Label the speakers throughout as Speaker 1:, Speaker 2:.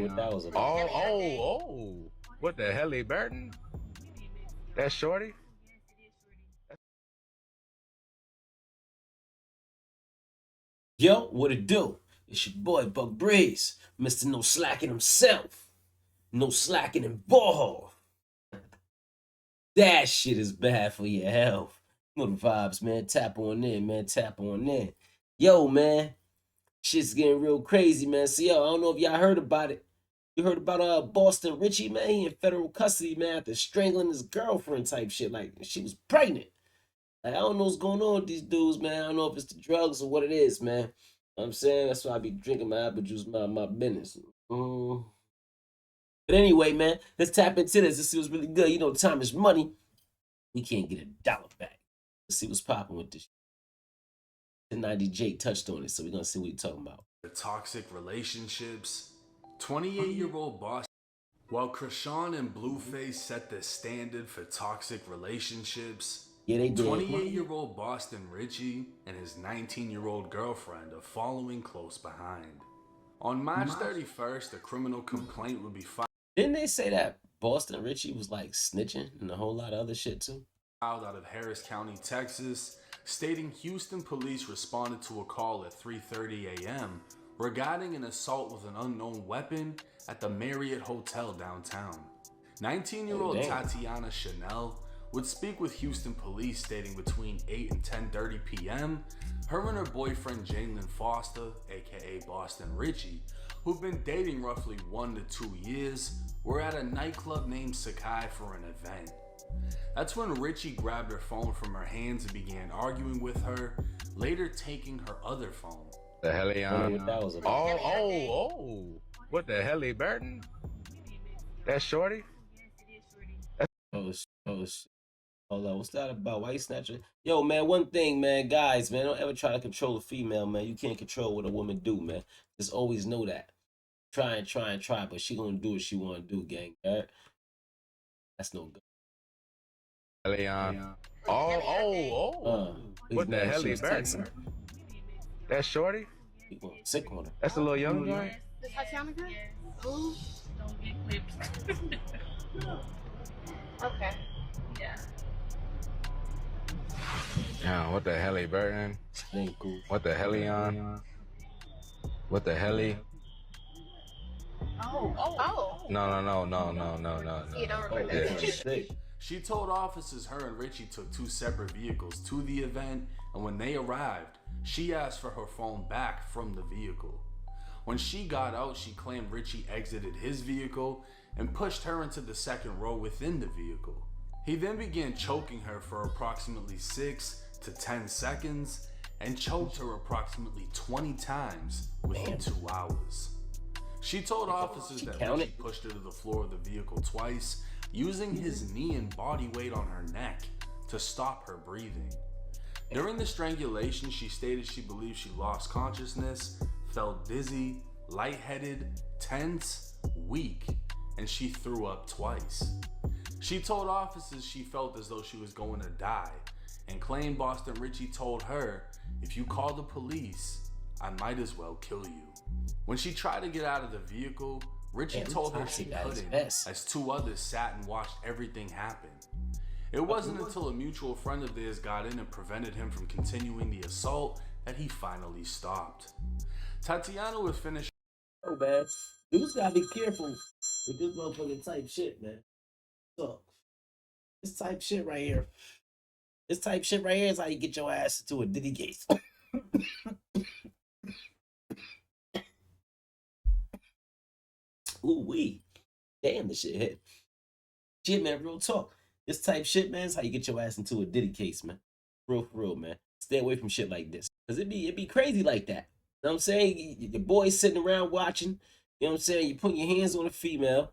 Speaker 1: What that was about.
Speaker 2: Oh. What the hell, Burton? That's Shorty?
Speaker 1: Yo, what it do? It's your boy Buck Breeze, Mr. No Slacking himself. No slacking in ball. That shit is bad for your health. You know the vibes, man. Tap on in, man. Tap on in. Yo, man. Shit's getting real crazy, man. So, yo, I don't know if y'all heard about it. You heard about Boston Richie, man? He in federal custody, man, after strangling his girlfriend type shit. Like, she was pregnant. Like, I don't know what's going on with these dudes, man. I don't know if it's the drugs or what it is, man. You know what I'm saying? That's why I be drinking my apple juice, my business. But anyway, man, let's tap into this. This was really good. You know, time is money. We can't get $1 back. Let's see what's popping with this. The 90 J touched on it, so we're gonna see what he's talking about.
Speaker 3: The toxic relationships. 28-year-old Boston. While Krishan and Blueface set the standard for toxic relationships,
Speaker 1: Yeah, they did.
Speaker 3: 28-year-old Boston Richie and his 19-year-old girlfriend are following close behind. On March 31st, a criminal complaint would be filed.
Speaker 1: Didn't they say that Boston Richie was like snitching and a whole lot of other shit too?
Speaker 3: Out of Harris County, Texas, stating Houston police responded to a call at 3:30 a.m. regarding an assault with an unknown weapon at the Marriott Hotel downtown. 19-year-old Tatiana Chanel would speak with Houston police, stating between 8 and 10:30 p.m., her and her boyfriend Jalen Foster, aka Boston Richie, who've been dating roughly 1 to 2 years, were at a nightclub named Sakai for an event. That's when Richie grabbed her phone from her hands and began arguing with her, later taking her other phone.
Speaker 2: The hell,
Speaker 1: What that was about.
Speaker 2: What the hell, Burton? That's Shorty?
Speaker 1: Oh shit. Hold on, what's that about? Why you snatching? Yo, man, one thing, man, guys, man, don't ever try to control a female, man. You can't control what a woman do, man. Just always know that. Try, but she gonna do what she wanna do, gang. All right? That's no good.
Speaker 2: Leon. What the hell, Burton? That's Shorty?
Speaker 1: You going sick on her.
Speaker 2: That's a little young guy?
Speaker 4: Is Tatiana good? Ooh. Don't get clipped. Okay. Yeah.
Speaker 2: Yeah, what the hell, Burton?
Speaker 1: Ain't cool.
Speaker 2: What the hell, Leon? What the hell?
Speaker 4: Oh.
Speaker 2: No.
Speaker 4: You don't remember that.
Speaker 1: Yeah.
Speaker 3: She told officers her and Richie took 2 separate vehicles to the event, and when they arrived, she asked for her phone back from the vehicle. When she got out, she claimed Richie exited his vehicle and pushed her into the second row within the vehicle. He then began choking her for approximately 6 to 10 seconds and choked her approximately 20 times within 2 hours. She told officers that Richie pushed her to the floor of the vehicle twice, using his knee and body weight on her neck to stop her breathing. During the strangulation, she stated she believed she lost consciousness, felt dizzy, lightheaded, tense, weak, and she threw up twice. She told officers she felt as though she was going to die and claimed Boston Richie told her, "If you call the police, I might as well kill you." When she tried to get out of the vehicle, Richie told her she couldn't, as 2 others sat and watched everything happen. It wasn't until a mutual friend of theirs got in and prevented him from continuing the assault that he finally stopped. Tatiana was finished.
Speaker 1: Oh, man. You just gotta be careful with this motherfucking type shit, man. So, this type shit right here. This type shit right here is how you get your ass into a Diddy case. Ooh-wee. Damn, this shit hit. Shit, man, real talk. This type shit, man, is how you get your ass into a Diddy case, man. For real, man. Stay away from shit like this. Because it be crazy like that. You know what I'm saying? Your boy's sitting around watching. You know what I'm saying? You put your hands on a female.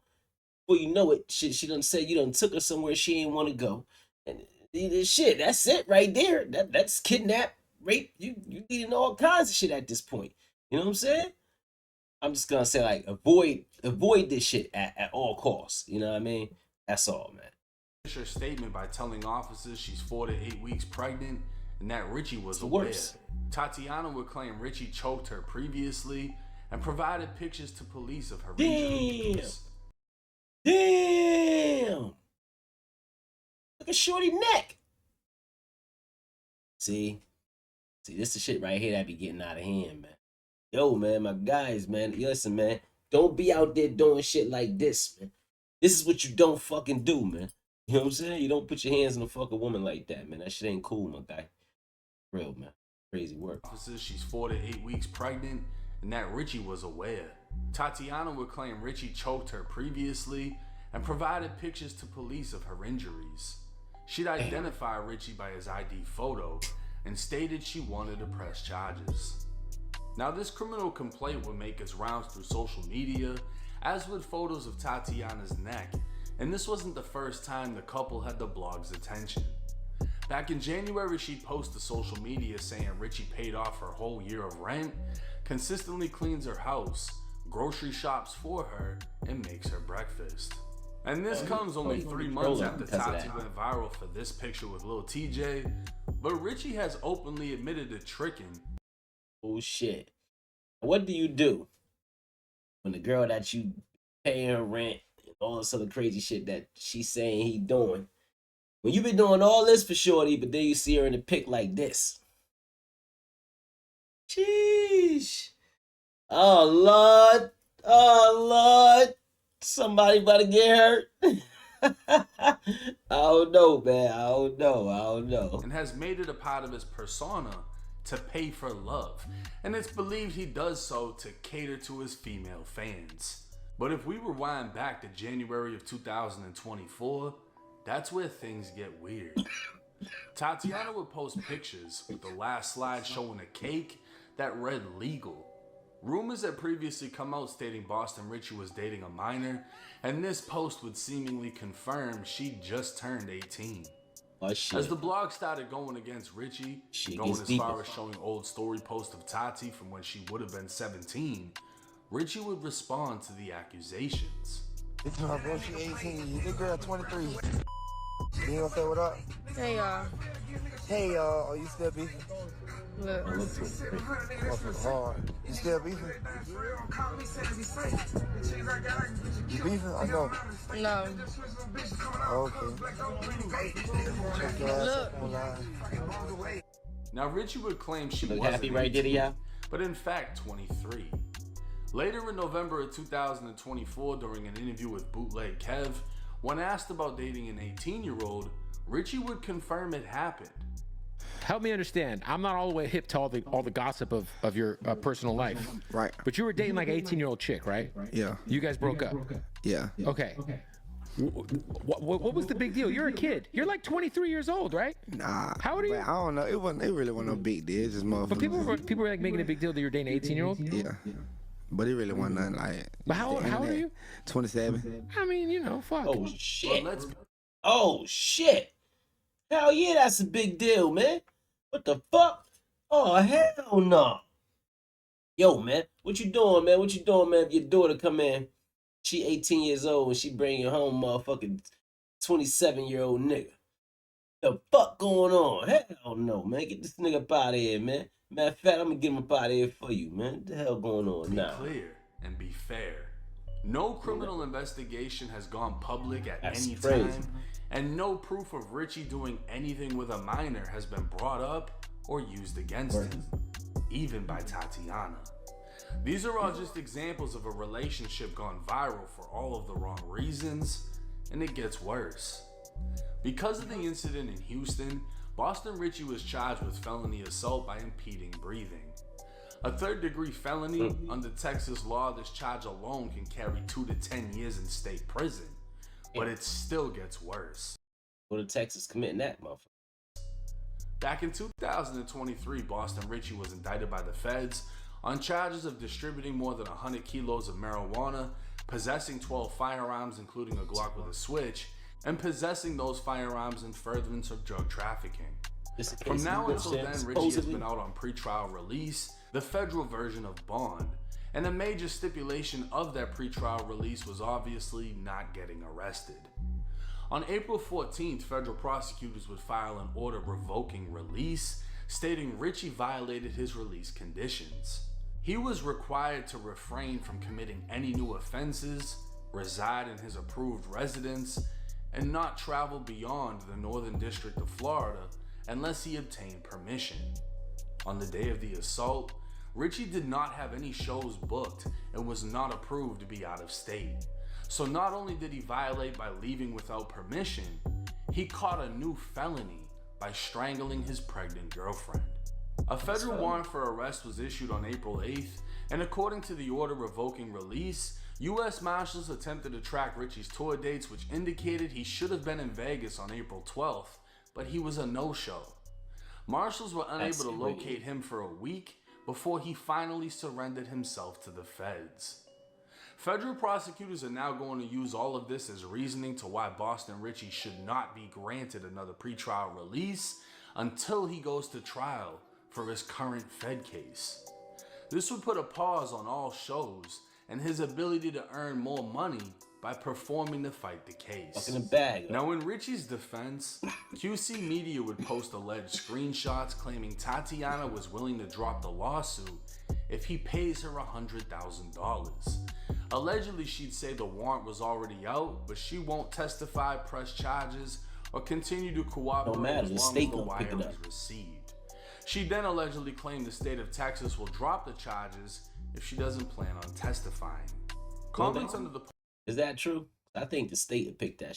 Speaker 1: Before you know it, she done said you done took her somewhere she ain't want to go. And shit, that's it right there. That's kidnap, rape. You eating all kinds of shit at this point. You know what I'm saying? I'm just gonna say, like, avoid this shit at all costs. You know what I mean? That's all, man.
Speaker 3: Her statement by telling officers she's 4 to 8 weeks pregnant and that Richie was aware. Tatiana would claim Richie choked her previously and provided pictures to police of her
Speaker 1: Damn.
Speaker 3: injuries.
Speaker 1: Damn. Look at Shorty neck. See, this the shit right here that be getting out of hand, man. Yo, man, my guys, man. Listen, man. Don't be out there doing shit like this, man. This is what you don't fucking do, man. You know what I'm saying? You don't put your hands on a fucking woman like that, man. That shit ain't cool, my guy. Real, man. Crazy work.
Speaker 3: Officers, she's 4 to 8 weeks pregnant, and that Richie was aware. Tatiana would claim Richie choked her previously and provided pictures to police of her injuries. She'd identify Richie by his ID photo and stated she wanted to press charges. Now, this criminal complaint would make its rounds through social media, as would photos of Tatiana's neck, and this wasn't the first time the couple had the blog's attention. Back in January, she'd post to social media saying Richie paid off her whole year of rent, consistently cleans her house, grocery shops for her, and makes her breakfast. And this comes only 3 months after Tati went viral for this picture with Lil TJ, but Richie has openly admitted to tricking.
Speaker 1: Oh shit. What do you do when the girl that you pay her rent and all this other crazy shit that she's saying he doing, when you been doing all this for Shorty, but then you see her in a pic like this? Sheesh. Oh Lord. Oh Lord. Somebody about to get hurt. I don't know, man. I don't know.
Speaker 3: And has made it a part of his persona to pay for love, and it's believed he does so to cater to his female fans. But if we rewind back to January of 2024, that's where things get weird. Tatiana would post pictures with the last slide showing a cake that read legal. Rumors had previously come out stating Boston Richie was dating a minor, and this post would seemingly confirm she just turned 18.
Speaker 1: Oh, shit.
Speaker 3: As the blog started going against Richie, going as far as showing old story posts of Tati from when she would have been 17, Richie would respond to the accusations.
Speaker 5: It's my bro, she 18, this girl 23. You gonna say what up?
Speaker 6: Hey y'all.
Speaker 5: Hey y'all, are you still beefing?
Speaker 6: Look.
Speaker 5: Motherfucker hard. You still beefing? You beefing? I know.
Speaker 6: No.
Speaker 5: Okay. Check your ass up online.
Speaker 3: Now Richie would claim she
Speaker 1: Look
Speaker 3: wasn't
Speaker 1: happy right
Speaker 3: 18,
Speaker 1: there, y'all.
Speaker 3: but in fact 23. Later in November of 2024, during an interview with Bootleg Kev, when asked about dating an 18-year-old, Richie would confirm it happened.
Speaker 7: Help me understand. I'm not all the way hip to all the gossip of your personal life.
Speaker 8: Right.
Speaker 7: But you were dating like an 18-year-old chick, right?
Speaker 8: Yeah.
Speaker 7: You guys broke up.
Speaker 8: Yeah.
Speaker 7: Okay. What was the big deal? You're a kid. You're like 23 years old, right?
Speaker 8: Nah.
Speaker 7: How old are you?
Speaker 8: I don't know. It really wasn't no big deal. It's just motherfuckers.
Speaker 7: But people were like making a big deal that you're dating an 18-year-old.
Speaker 8: Yeah. But it really wasn't nothing like.
Speaker 7: But how old are you?
Speaker 8: 27.
Speaker 7: I mean, you know, fuck.
Speaker 1: Oh shit.
Speaker 3: But let's
Speaker 1: Oh shit. Hell yeah, that's a big deal, man. What the fuck? Oh hell no. Yo, man, what you doing, man? What you doing, man? If your daughter come in, she 18 years old and she bring you home motherfucking 27-year-old nigga. The fuck going on? Hell no, man. Get this nigga up out of here, man. Matter of fact, I'm gonna get him up out of here for you, man. What the hell going on
Speaker 3: be
Speaker 1: now?
Speaker 3: clear and be fair. No criminal investigation has gone public at
Speaker 1: That's
Speaker 3: any
Speaker 1: crazy.
Speaker 3: time, and no proof of Richie doing anything with a minor has been brought up or used against him, even by Tatiana. These are all just examples of a relationship gone viral for all of the wrong reasons, and it gets worse. Because of the incident in Houston, Boston Richie was charged with felony assault by impeding breathing. A third-degree felony, under Texas law, this charge alone can carry 2 to 10 years in state prison. But it still gets worse.
Speaker 1: Go to Texas committing that, motherfucker.
Speaker 3: Back in 2023, Boston Richie was indicted by the feds on charges of distributing more than 100 kilos of marijuana, possessing 12 firearms, including a Glock with a switch, and possessing those firearms in furtherance of drug trafficking. From now until then, Richie has been out on pretrial release, the federal version of bond, and a major stipulation of that pretrial release was obviously not getting arrested. On April 14th, federal prosecutors would file an order revoking release, stating Richie violated his release conditions. He was required to refrain from committing any new offenses, reside in his approved residence, and not travel beyond the Northern District of Florida unless he obtained permission. On the day of the assault, Richie did not have any shows booked and was not approved to be out of state. So not only did he violate by leaving without permission, he caught a new felony by strangling his pregnant girlfriend. A federal warrant for arrest was issued on April 8th, and according to the order revoking release, U.S. Marshals attempted to track Richie's tour dates, which indicated he should have been in Vegas on April 12th, but he was a no-show. Marshals were unable to locate him for a week before he finally surrendered himself to the feds. Federal prosecutors are now going to use all of this as reasoning to why Boston Richie should not be granted another pretrial release until he goes to trial for his current Fed case. This would put a pause on all shows and his ability to earn more money by performing to fight the case.
Speaker 1: Fucking a bag.
Speaker 3: Now, in Richie's defense, QC Media would post alleged screenshots claiming Tatiana was willing to drop the lawsuit if he pays her $100,000. Allegedly, she'd say the warrant was already out, but she won't testify, press charges, or continue to cooperate as long as the wire is received. She then allegedly claimed the state of Texas will drop the charges if she doesn't plan on testifying. Comments under the...
Speaker 1: Is that true? I think the state would pick that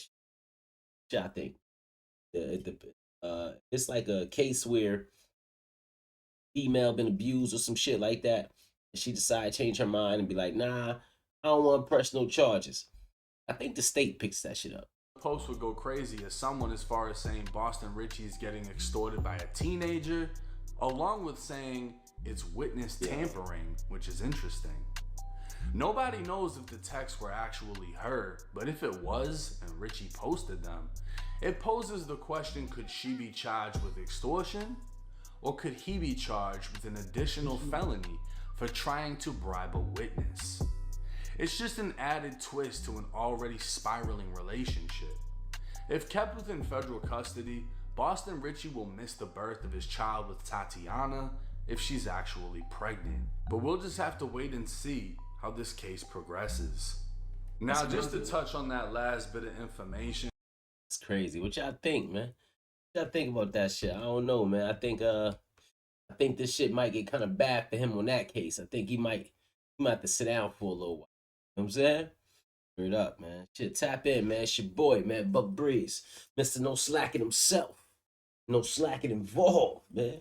Speaker 1: shit. I think. It's like a case where female been abused or some shit like that, and she decided to change her mind and be like, nah, I don't want to press no charges. I think the state picks that shit up.
Speaker 3: The post would go crazy as someone as far as saying Boston Richie is getting extorted by a teenager, along with saying it's witness tampering, which is interesting. Nobody knows if the texts were actually her, but if it was and Richie posted them, it poses the question, could she be charged with extortion? Or could he be charged with an additional felony for trying to bribe a witness? It's just an added twist to an already spiraling relationship. If kept within federal custody, Boston Richie will miss the birth of his child with Tatiana if she's actually pregnant. But we'll just have to wait and see how this case progresses. Now, just to touch on that last bit of information.
Speaker 1: It's crazy. What y'all think, man? What y'all think about that shit? I don't know, man. I think this shit might get kind of bad for him on that case. I think he might have to sit down for a little while. You know what I'm saying? Straight up, man. Shit, tap in, man. It's your boy, man. Buck Breeze. Mr. No Slacking himself. No slacking involved, man.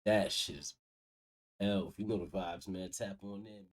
Speaker 1: That shit's hell. If you know the vibes, man, tap on in.